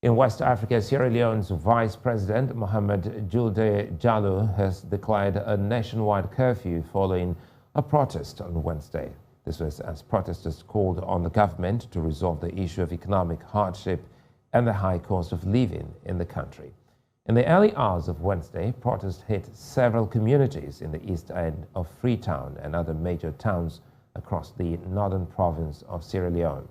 In West Africa, Sierra Leone's Vice President, Mohamed Juldeh has declared a nationwide curfew following a protest on Wednesday. This was as protesters called on the government to resolve the issue of economic hardship and the high cost of living in the country. In the early hours of Wednesday, protests hit several communities in the east end of Freetown and other major towns across the northern province of Sierra Leone.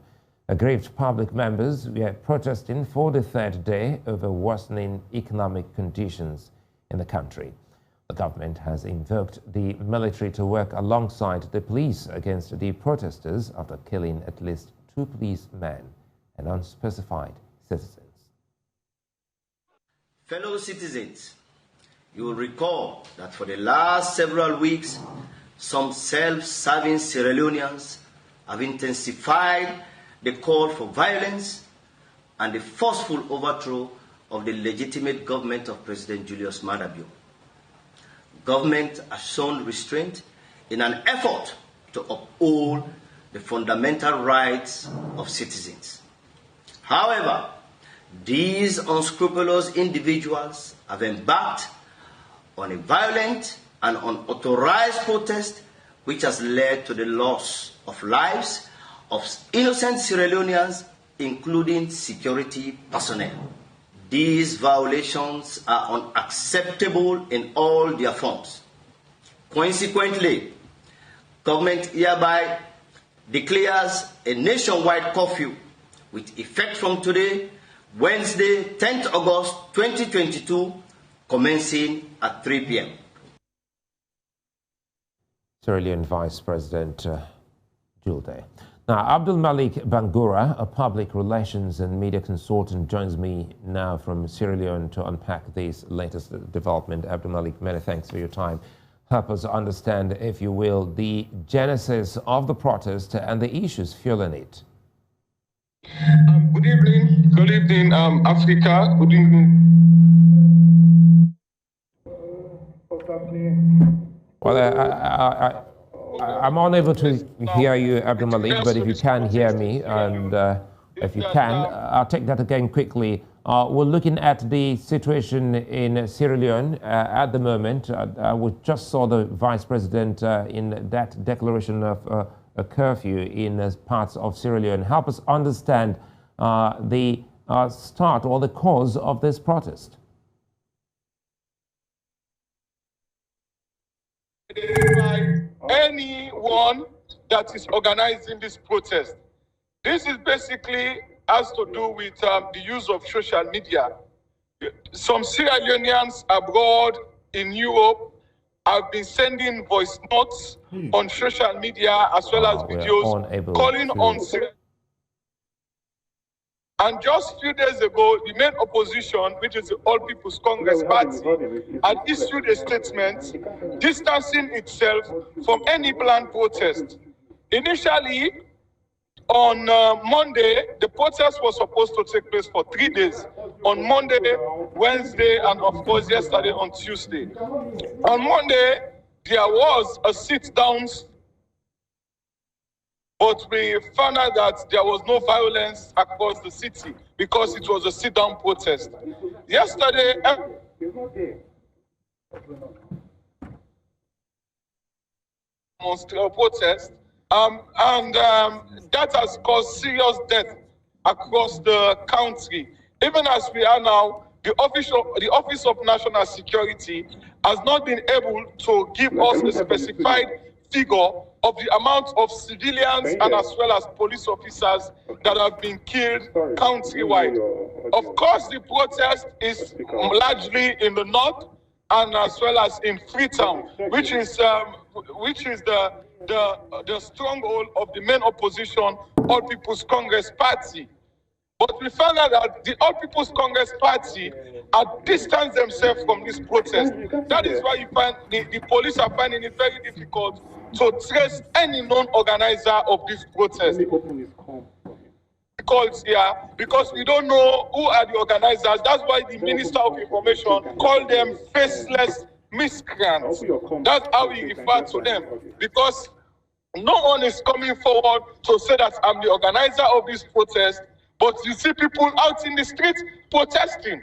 Aggrieved public members were protesting for the third day over worsening economic conditions in the country. The government has invoked the military to work alongside the police against the protesters after killing at least 2 policemen and unspecified citizens. Fellow citizens, you will recall that for the last several weeks, some self-serving Sierra Leoneans have intensified the call for violence and the forceful overthrow of the legitimate government of President Julius Maada Bio. Government has shown restraint in an effort to uphold the fundamental rights of citizens. However, these unscrupulous individuals have embarked on a violent and unauthorized protest which has led to the loss of lives of innocent Sierra Leoneans, including security personnel. These violations are unacceptable in all their forms. Consequently, government hereby declares a nationwide curfew with effect from today, Wednesday, 10th August 2022, commencing at 3 p.m. Sierra Leone Vice President Juldeh. Now, Abdul Malik Bangura, a public relations and media consultant, joins me now from Sierra Leone to unpack this latest development. Abdul Malik, many thanks for your time. Help us understand, if you will, the genesis of the protest and the issues fueling it. Good evening, Africa. Good evening. Well, I'm unable to hear you, Abdul Malik, but if you can hear me, and if you can, I'll take that again quickly. We're looking at the situation in Sierra Leone at the moment. We just saw the Vice President in that declaration of a curfew in parts of Sierra Leone. Help us understand the start or the cause of this protest. Anyone that is organizing this protest. This is basically has to do with the use of social media. Some Sierra Leoneans abroad in Europe have been sending voice notes on social media as well as videos calling on Sierra. And just a few days ago, the main opposition, which is the All People's Congress Party, had issued a statement distancing itself from any planned protest. Initially, on Monday, the protest was supposed to take place for 3 days. On Monday, Wednesday, and of course yesterday on Tuesday. On Monday, there was a sit-down, but we found out that there was no violence across the city because it was a sit-down protest. Yesterday, protest, that has caused serious death across the country. Even as we are now, the Office of National Security has not been able to give us a specified figure of the amount of civilians and as well as police officers that have been killed countrywide. Of course, the protest is largely in the north and as well as in Freetown, which is the stronghold of the main opposition, All People's Congress Party. But we found out that the All People's Congress Party have distanced themselves from this protest. That is why you find the police are finding it very difficult to trace any known organizer of this protest. Because we don't know who are the organizers. That's why the Minister of Information called them faceless miscreants. That's how we refer to them. Because no one is coming forward to say that I'm the organizer of this protest but you see people out in the street protesting.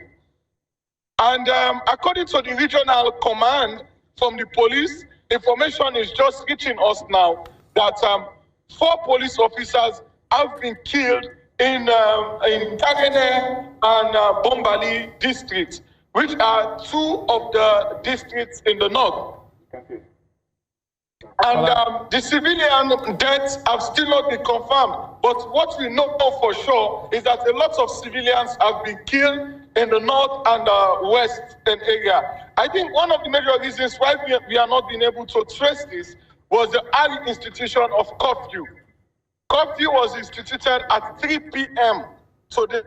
And according to the regional command from the police, information is just reaching us now that 4 police officers have been killed in Kagene and Bombali districts, which are 2 of the districts in the north. And the civilian deaths have still not been confirmed. But what we know for sure is that a lot of civilians have been killed in the north and western area. I think one of the major reasons why we are not being able to trace this was the early institution of curfew. Curfew was instituted at 3 p.m. today.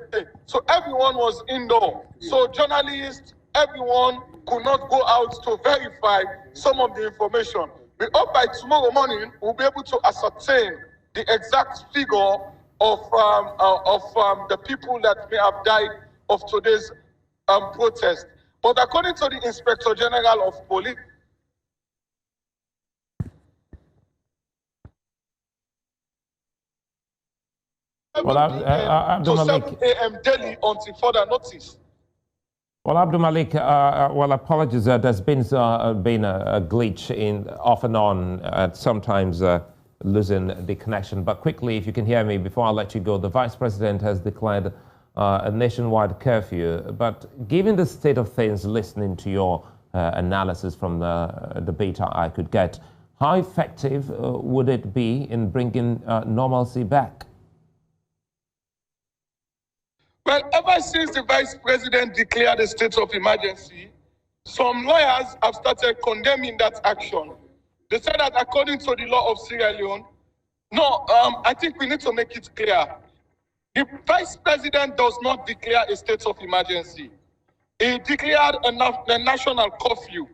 So everyone was indoor. So journalists, everyone could not go out to verify some of the information. We hope by tomorrow morning we'll be able to ascertain the exact figure of the people that may have died of today's protest. But according to the Inspector General of Police, to 7 a.m. daily until further notice. Well, Abdul Malik, well, apologies. There's been a glitch in off and on, sometimes losing the connection. But quickly, if you can hear me before I let you go, the Vice President has declared a nationwide curfew. But given the state of things, listening to your analysis from the bit I could get, how effective would it be in bringing normalcy back? Well, ever since the Vice President declared a state of emergency, some lawyers have started condemning that action. They said that according to the law of Sierra Leone, I think we need to make it clear. The Vice President does not declare a state of emergency. He declared a national curfew.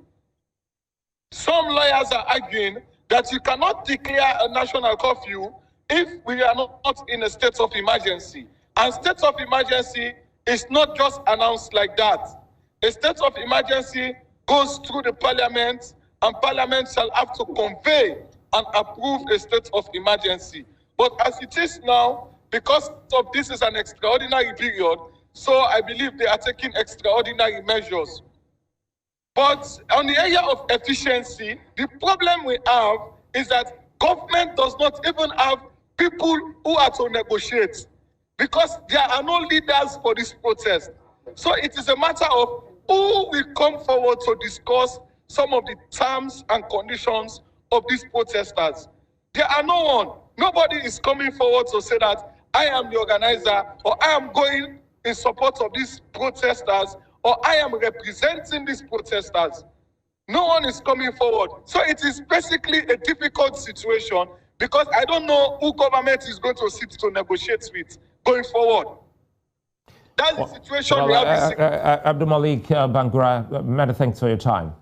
Some lawyers are arguing that you cannot declare a national curfew if we are not in a state of emergency. And state of emergency is not just announced like that. A state of emergency goes through the parliament, and parliament shall have to convey and approve a state of emergency. But as it is now, because of this is an extraordinary period, so I believe they are taking extraordinary measures. But on the area of efficiency, the problem we have is that government does not even have people who are to negotiate, because there are no leaders for this protest. So it is a matter of who will come forward to discuss some of the terms and conditions of these protesters. There are no one. Nobody is coming forward to say that I am the organizer, or I am going in support of these protesters, or I am representing these protesters. No one is coming forward. So it is basically a difficult situation, because I don't know who government is going to sit to negotiate with going forward. That's the situation we have. Abdul Malik Bangura, many thanks for your time.